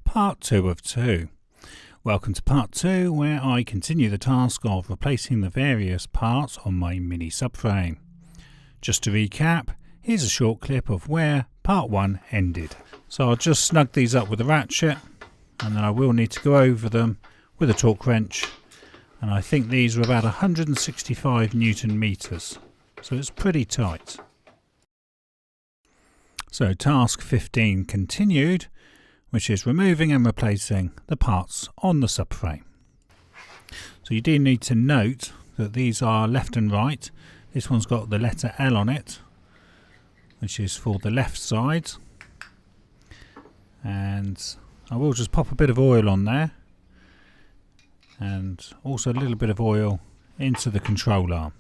Part 2 of 2. Welcome to part 2, where I continue the task of replacing the various parts on my mini subframe. Just to recap, here's a short clip of where part 1 ended. So I'll just snug these up with a ratchet, and then I will need to go over them with a torque wrench, and I think these were about 165 Newton meters, so it's pretty tight. So task 15 continued, which is removing and replacing the parts on the subframe. So you do need to note that these are left and right. This one's got the letter L on it, which is for the left side. And I will just pop a bit of oil on there, and also a little bit of oil into the control arm,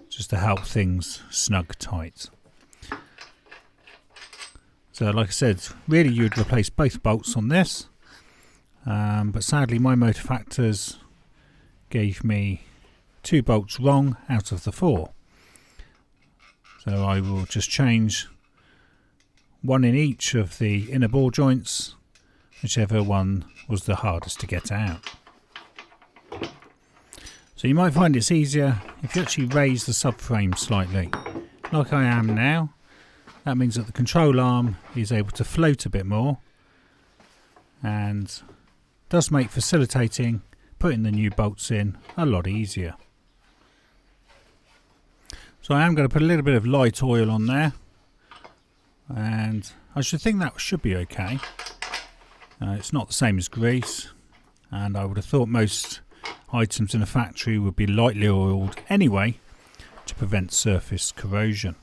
just to help things snug tight. So like I said, really you'd replace both bolts on this, but sadly my motor factors gave me 2 bolts wrong out of the 4. So I will just change one in each of the inner ball joints, whichever one was the hardest to get out. So you might find it's easier if you actually raise the subframe slightly, like I am now. That means that the control arm is able to float a bit more, and does make facilitating putting the new bolts in a lot easier. So I am going to put a little bit of light oil on there, and I should think that should be okay. It's not the same as grease, and I would have thought most items in a factory would be lightly oiled anyway to prevent surface corrosion.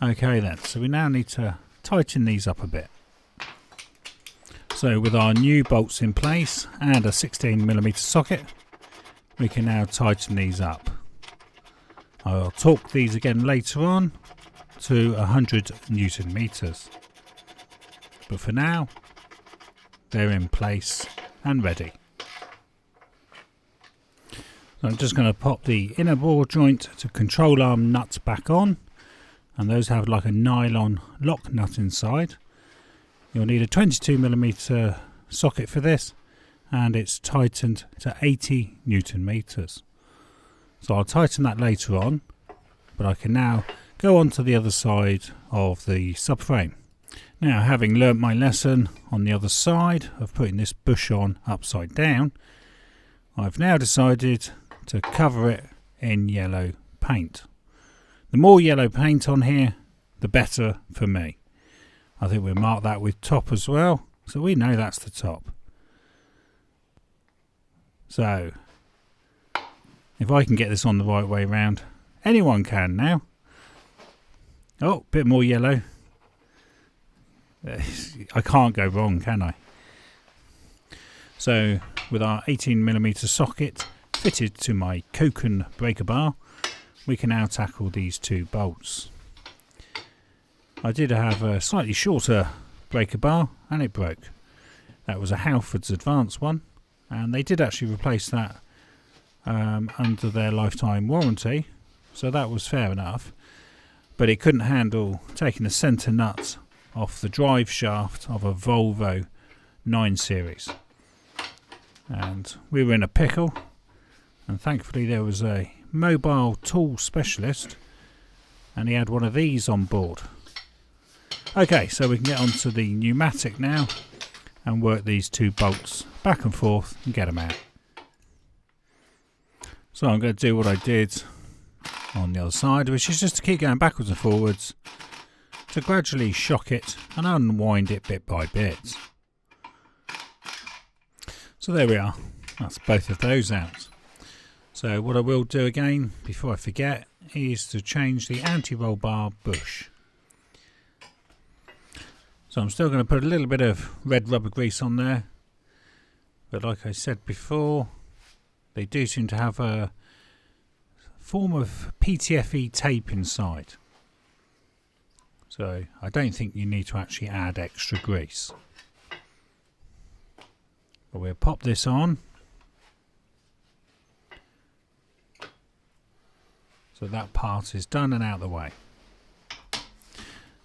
Okay then, so we now need to tighten these up a bit. So with our new bolts in place and a 16mm socket, we can now tighten these up. I'll torque these again later on to 100 Newton meters. But for now, they're in place and ready. So I'm just going to pop the inner ball joint to control arm nuts back on, and those have like a nylon lock nut inside. You'll need a 22mm socket for this, and it's tightened to 80 Newton meters. So I'll tighten that later on, but I can now go on to the other side of the subframe. Now, having learnt my lesson on the other side of putting this bush on upside down, I've now decided to cover it in yellow paint. The more yellow paint on here, the better for me. I think we'll mark that with top as well, so we know that's the top. So, if I can get this on the right way round, anyone can now. Oh, bit more yellow. I can't go wrong, can I? So, with our 18mm socket fitted to my Koken breaker bar, we can now tackle these 2 bolts. I did have a slightly shorter breaker bar and it broke. That was a Halford's Advanced one, and they did actually replace that under their lifetime warranty, so that was fair enough. But it couldn't handle taking the centre nut off the drive shaft of a Volvo 9 Series. And we were in a pickle, and thankfully there was a mobile tool specialist, and he had one of these on board. Okay, so we can get onto the pneumatic now and work these 2 bolts back and forth and get them out. So I'm going to do what I did on the other side, which is just to keep going backwards and forwards to gradually shock it and unwind it bit by bit. So there we are, that's both of those out. So what I will do again before I forget is to change the anti-roll bar bush. So I'm still going to put a little bit of red rubber grease on there, but like I said before, they do seem to have a form of PTFE tape inside. So I don't think you need to actually add extra grease. But we'll pop this on. So that part is done and out of the way.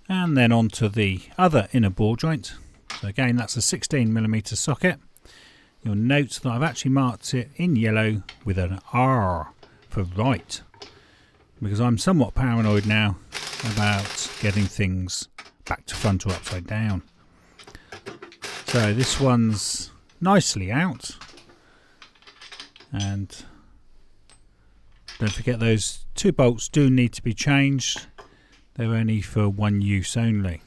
And then onto the other inner ball joint. So again, that's a 16mm socket. You'll note that I've actually marked it in yellow with an R for right, because I'm somewhat paranoid now about getting things back to front or upside down. So this one's nicely out, and don't forget those 2 bolts do need to be changed. They're only for one use only.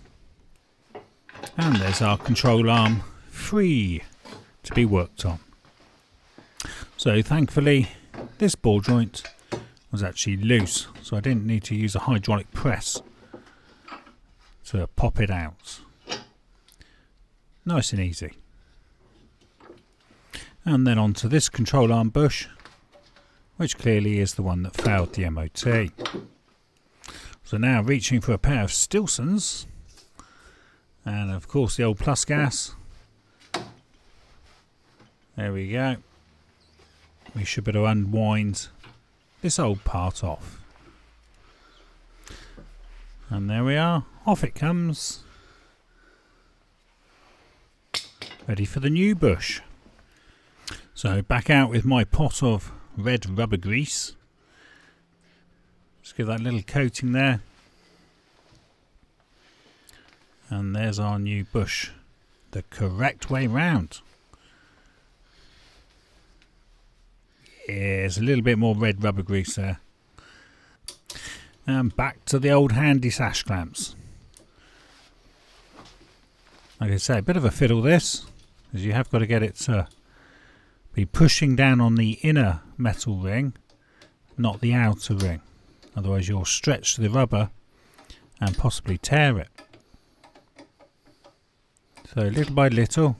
And there's our control arm free to be worked on. So thankfully this ball joint was actually loose, so I didn't need to use a hydraulic press to pop it out. Nice and easy. And then onto this control arm bush, which clearly is the one that failed the MOT. So now reaching for a pair of Stilsons, and of course the old plus gas. There we go. We should better unwind this old part off. And there we are. Off it comes. Ready for the new bush. So back out with my pot of red rubber grease. Just give that little coating there. And there's our new bush, the correct way round. There's a little bit more red rubber grease there. And back to the old handy sash clamps. Like I say, a bit of a fiddle this, because you have got to get it to be pushing down on the inner metal ring, not the outer ring. Otherwise you'll stretch the rubber and possibly tear it. So little by little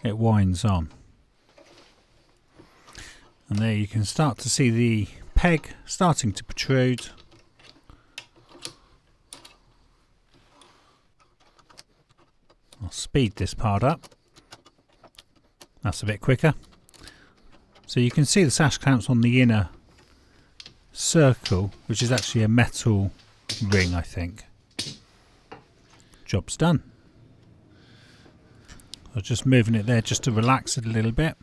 it winds on. And there you can start to see the peg starting to protrude. I'll speed this part up. That's a bit quicker. So you can see the sash clamps on the inner circle, which is actually a metal ring, I think. Job's done. I was just moving it there just to relax it a little bit.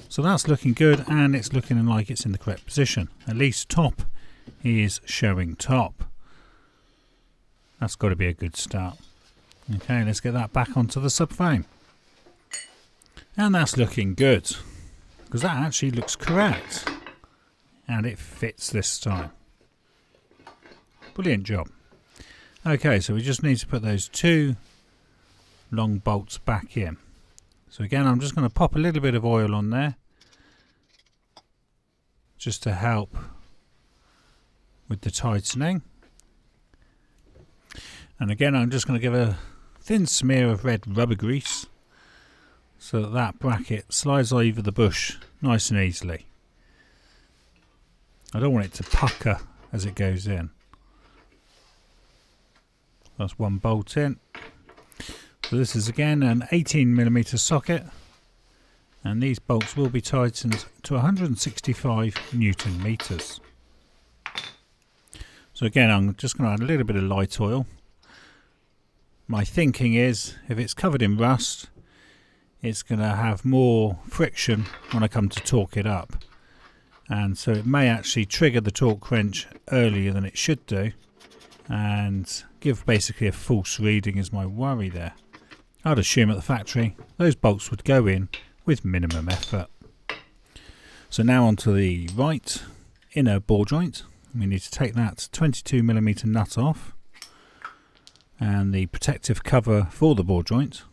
So that's looking good, and it's looking like it's in the correct position. At least top is showing top. That's got to be a good start. Okay, let's get that back onto the subframe. And that's looking good, because that actually looks correct. And it fits this time. Brilliant job. Okay, so we just need to put those 2 long bolts back in. So again, I'm just going to pop a little bit of oil on there, just to help with the tightening. And again, I'm just going to give a thin smear of red rubber grease, so that that bracket slides over the bush nice and easily. I don't want it to pucker as it goes in. That's 1 bolt in. So this is again an 18mm socket, and these bolts will be tightened to 165 Newton meters. So again, I'm just going to add a little bit of light oil. My thinking is, if it's covered in rust, it's going to have more friction when I come to torque it up, and so it may actually trigger the torque wrench earlier than it should do and give basically a false reading, is my worry there. I'd assume at the factory those bolts would go in with minimum effort. So now onto the right inner ball joint. We need to take that 22mm nut off and the protective cover for the ball joint.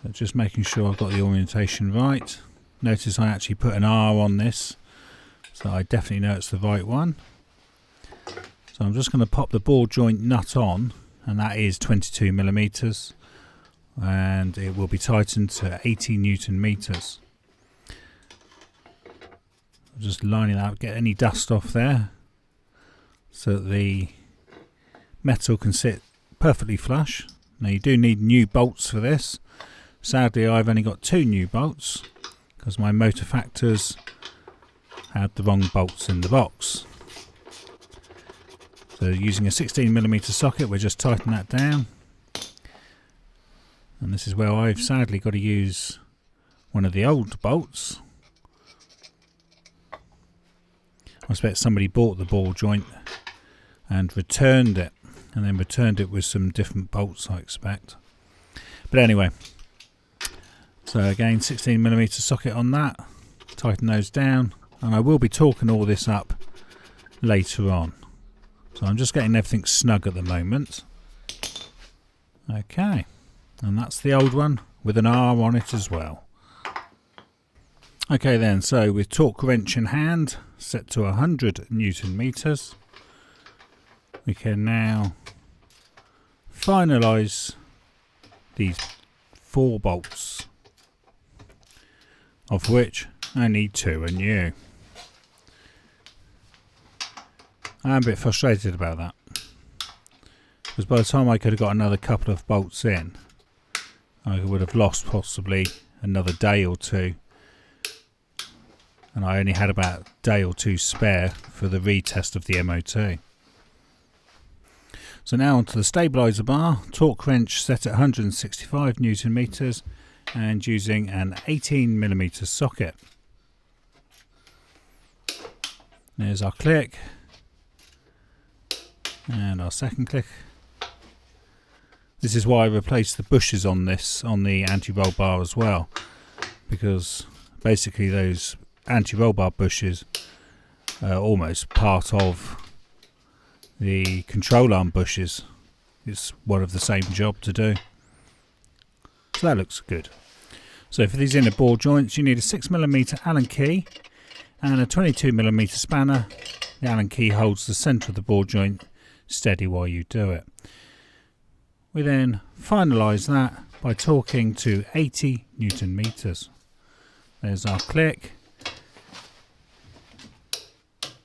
So just making sure I've got the orientation right. Notice I actually put an R on this, so I definitely know it's the right one. So I'm just going to pop the ball joint nut on, and that is 22mm, and it will be tightened to 80 Newton meters. Just lining out, get any dust off there, so that the metal can sit perfectly flush. Now you do need new bolts for this. Sadly, I've only got 2 new bolts because my motor factors had the wrong bolts in the box. So using a 16mm socket, we're just tightening that down. And this is where I've sadly got to use one of the old bolts. I expect somebody bought the ball joint and returned it, and then returned it with some different bolts, I expect. But anyway, so again, 16mm socket on that, tighten those down, and I will be torquing all this up later on. So I'm just getting everything snug at the moment. Okay, and that's the old one with an R on it as well. Okay then, so with torque wrench in hand, set to 100 Newton meters, we can now finalise these 4 bolts, of which only 2 are new. I'm a bit frustrated about that, because by the time I could have got another couple of bolts in, I would have lost possibly another day or two, and I only had about a day or two spare for the retest of the MOT. So now onto the stabiliser bar, torque wrench set at 165 Newton meters and using an 18mm socket. There's our click and our second click. This is why I replaced the bushes on this, on the anti-roll bar as well, because basically those anti-roll bar bushes are almost part of the control arm bushes. It's one of the same job to do. So that looks good. So for these inner ball joints, you need a 6mm Allen key and a 22mm spanner. The Allen key holds the centre of the ball joint steady while you do it. We then finalise that by torquing to 80 Newton meters. There's our click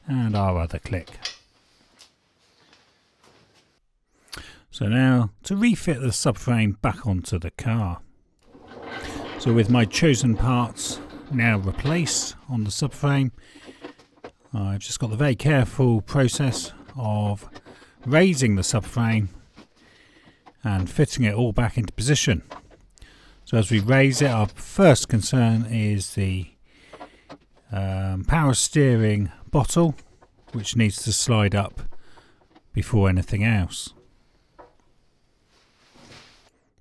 and our other click. So now to refit the subframe back onto the car. So with my chosen parts now replaced on the subframe, I've just got the very careful process of raising the subframe and fitting it all back into position. So as we raise it, our first concern is the power steering bottle, which needs to slide up before anything else.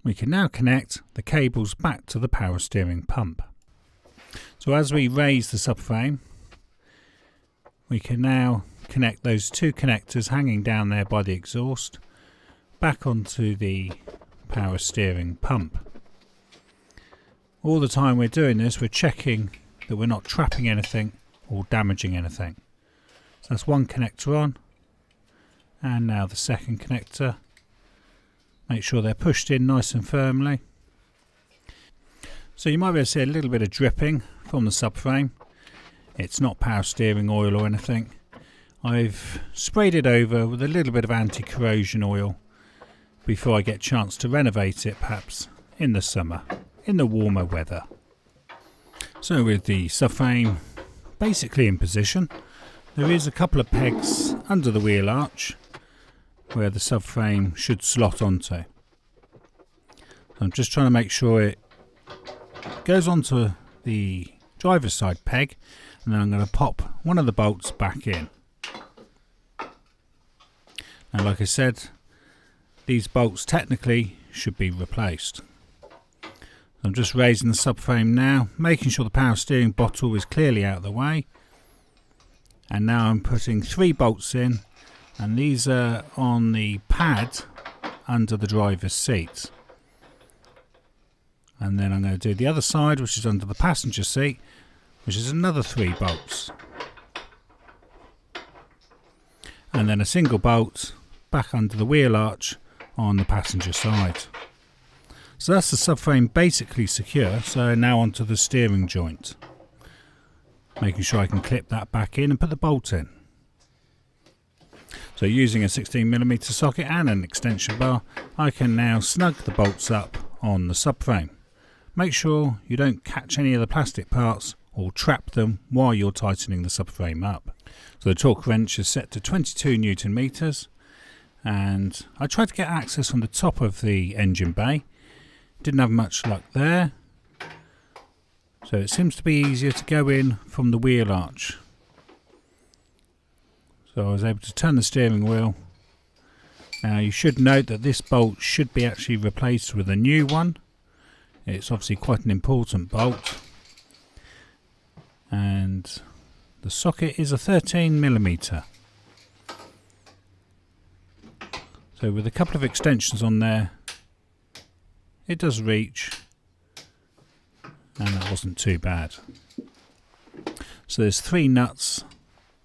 We can now connect the cables back to the power steering pump. So as we raise the subframe, we can now connect those 2 connectors hanging down there by the exhaust back onto the power steering pump. All the time we're doing this, we're checking that we're not trapping anything or damaging anything. So that's one connector on, and now the second connector. Make sure they're pushed in nice and firmly. So you might be able to see a little bit of dripping from the subframe. It's not power steering oil or anything. I've sprayed it over with a little bit of anti-corrosion oil before I get a chance to renovate it, perhaps in the summer, in the warmer weather. So with the subframe basically in position, there is a couple of pegs under the wheel arch where the subframe should slot onto. I'm just trying to make sure it goes onto the driver's side peg, and then I'm going to pop one of the bolts back in. Now, like I said, these bolts technically should be replaced. I'm just raising the subframe now, making sure the power steering bottle is clearly out of the way. And now I'm putting 3 bolts in, and these are on the pad under the driver's seat. And then I'm going to do the other side, which is under the passenger seat, which is another 3 bolts. And then a single bolt back under the wheel arch on the passenger side. So that's the subframe basically secure. So now onto the steering joint. Making sure I can clip that back in and put the bolt in. So using a 16mm socket and an extension bar, I can now snug the bolts up on the subframe. Make sure you don't catch any of the plastic parts or trap them while you're tightening the subframe up. So the torque wrench is set to 22 Newton meters, and I tried to get access from the top of the engine bay. Didn't have much luck there, so it seems to be easier to go in from the wheel arch. So I was able to turn the steering wheel. Now you should note that this bolt should be actually replaced with a new one. It's obviously quite an important bolt, and the socket is a 13mm. So with a couple of extensions on there, it does reach, and that wasn't too bad. So there's 3 nuts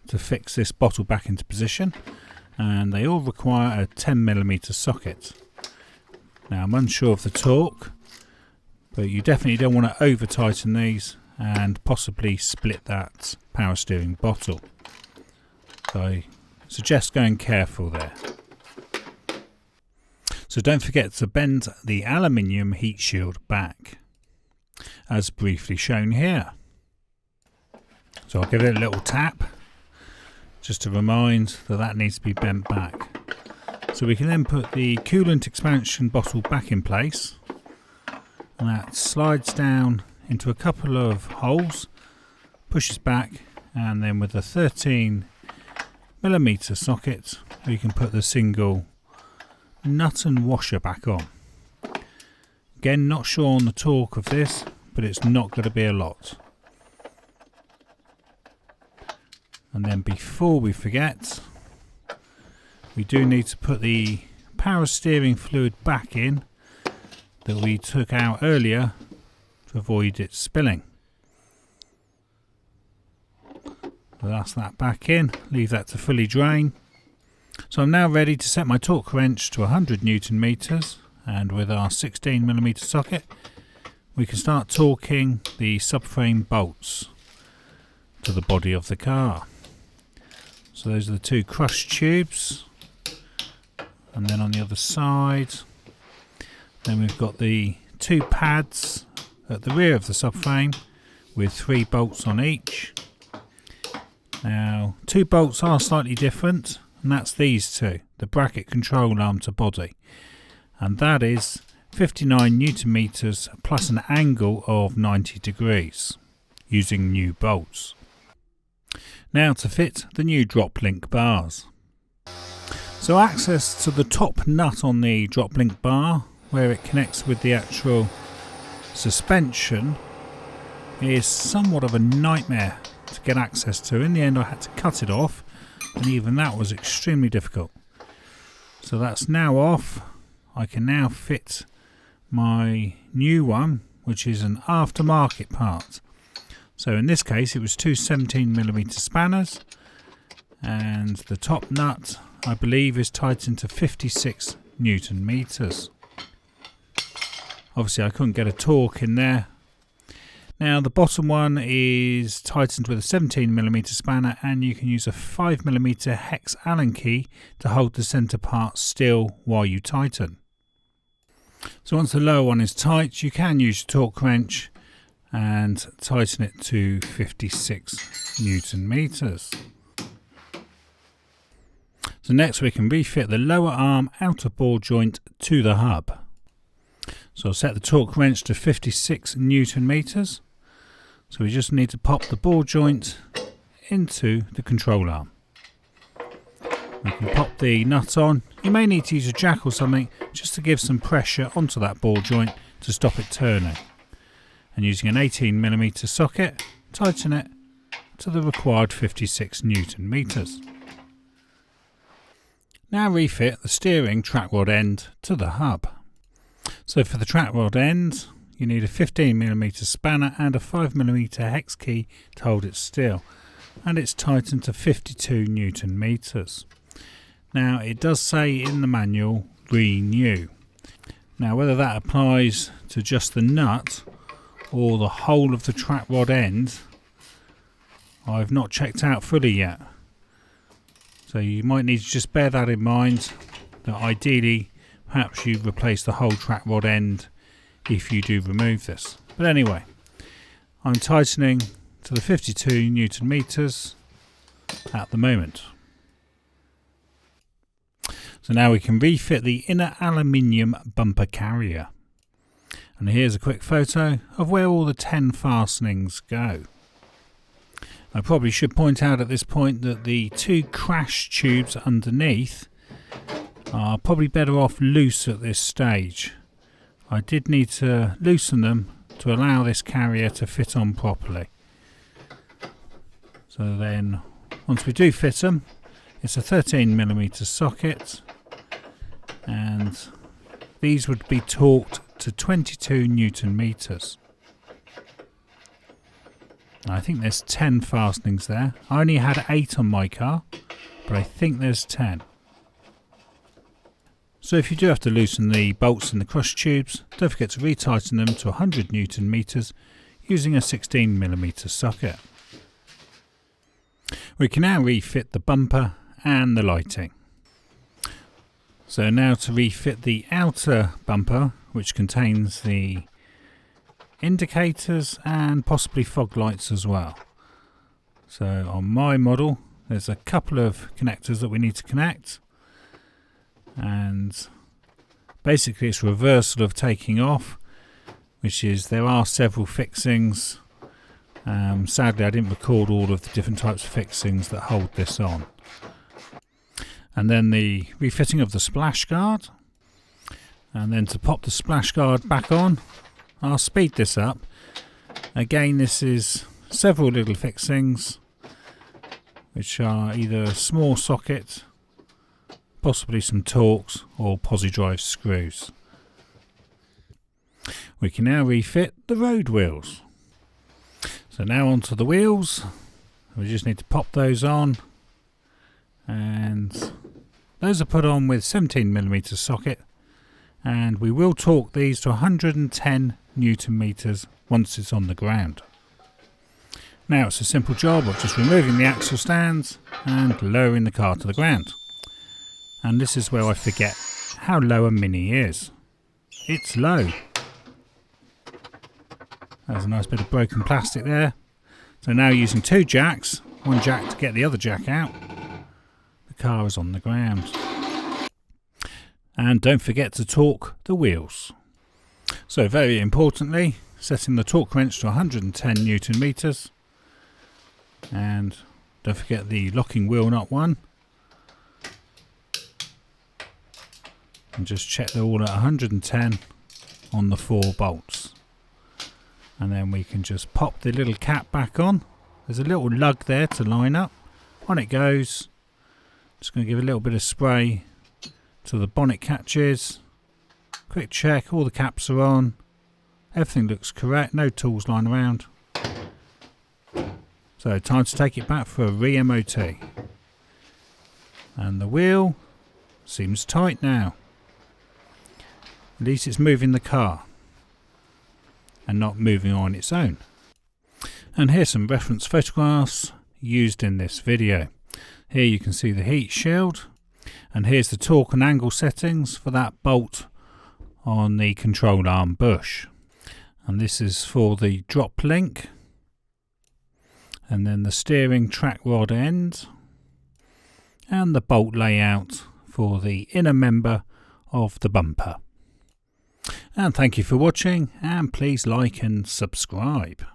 to fix this bottle back into position, and they all require a 10mm socket. Now I'm unsure of the torque, but you definitely don't want to over tighten these and possibly split that power steering bottle. So I suggest going careful there. So don't forget to bend the aluminium heat shield back, as briefly shown here. So I'll give it a little tap, just to remind that that needs to be bent back. So we can then put the coolant expansion bottle back in place, and that slides down into a couple of holes, pushes back, and then with a 13mm socket we can put the single nut and washer back on. Again, not sure on the torque of this, but it's not going to be a lot. And then before we forget, we do need to put the power steering fluid back in that we took out earlier to avoid it spilling. So that's that back in, leave that to fully drain. So I'm now ready to set my torque wrench to 100 Newton meters, and with our 16mm socket we can start torquing the subframe bolts to the body of the car. So those are the 2 crush tubes, and then on the other side then we've got the 2 pads at the rear of the subframe with 3 bolts on each. Now 2 bolts are slightly different, and that's these 2, the bracket control arm to body, and that is 59 Newton meters plus an angle of 90 degrees using new bolts. Now to fit the new drop link bars. So access to the top nut on the drop link bar, where it connects with the actual suspension, is somewhat of a nightmare to get access to. In the end I had to cut it off, and even that was extremely difficult. So that's now off. I can now fit my new one, which is an aftermarket part. So in this case it was 2 17mm spanners, and the top nut I believe is tightened to 56 Newton meters. Obviously I couldn't get a torque in there. Now the bottom one is tightened with a 17mm spanner, and you can use a 5mm hex Allen key to hold the centre part still while you tighten. So once the lower one is tight, you can use your torque wrench and tighten it to 56 Newton meters. So next we can refit the lower arm outer ball joint to the hub. So I'll set the torque wrench to 56 Newton meters. So we just need to pop the ball joint into the control arm. We can pop the nut on. You may need to use a jack or something just to give some pressure onto that ball joint to stop it turning. And using an 18mm socket, tighten it to the required 56 Newton meters. Now refit the steering track rod end to the hub. So for the track rod end, you need a 15mm spanner and a 5mm hex key to hold it still, and it's tightened to 52 Newton meters. Now it does say in the manual renew. Now whether that applies to just the nut or the whole of the track rod end, I've not checked out fully yet. So you might need to just bear that in mind, that ideally perhaps you replace the whole track rod end if you do remove this. But anyway, I'm tightening to the 52 Newton meters at the moment. So now we can refit the inner aluminium bumper carrier. And here's a quick photo of where all the 10 fastenings go. I probably should point out at this point that the 2 crash tubes underneath are probably better off loose at this stage. I did need to loosen them to allow this carrier to fit on properly. So then once we do fit them, it's a 13mm socket, and these would be torqued to 22 Newton meters. I think there's 10 fastenings there. I only had 8 on my car, but I think there's 10. So if you do have to loosen the bolts in the crush tubes, don't forget to retighten them to 100 Newton meters using a 16mm socket. We can now refit the bumper and the lighting. So now to refit the outer bumper, which contains the indicators and possibly fog lights as well. So on my model there's a couple of connectors that we need to connect, and basically it's reversal of taking off, which is there are several fixings. Sadly I didn't record all of the different types of fixings that hold this on. And then the refitting of the splash guard, and then to pop the splash guard back on, I'll speed this up. Again, this is several little fixings which are either a small socket, possibly some Torx or posi drive screws. We can now refit the road wheels. So now onto the wheels. We just need to pop those on, and those are put on with 17mm socket, and we will torque these to 110 Newton meters once it's on the ground. Now it's a simple job of just removing the axle stands and lowering the car to the ground. And this is where I forget how low a Mini is. It's low. There's a nice bit of broken plastic there. So now using 2 jacks, one jack to get the other jack out, the car is on the ground. And don't forget to torque the wheels. So very importantly, setting the torque wrench to 110 Newton meters, and don't forget the locking wheel nut one, and just check they're all at 110 on the 4 bolts. And then we can just pop the little cap back on. There's a little lug there to line up. On it goes. Just going to give a little bit of spray to the bonnet catches. Quick check, all the caps are on. Everything looks correct, no tools lying around. So time to take it back for a re-MOT. And the wheel seems tight now. At least it's moving the car and not moving on its own. And here's some reference photographs used in this video. Here you can see the heat shield, and here's the torque and angle settings for that bolt on the control arm bush. And this is for the drop link, and then the steering track rod end, and the bolt layout for the inner member of the bumper. And thank you for watching, and please like and subscribe.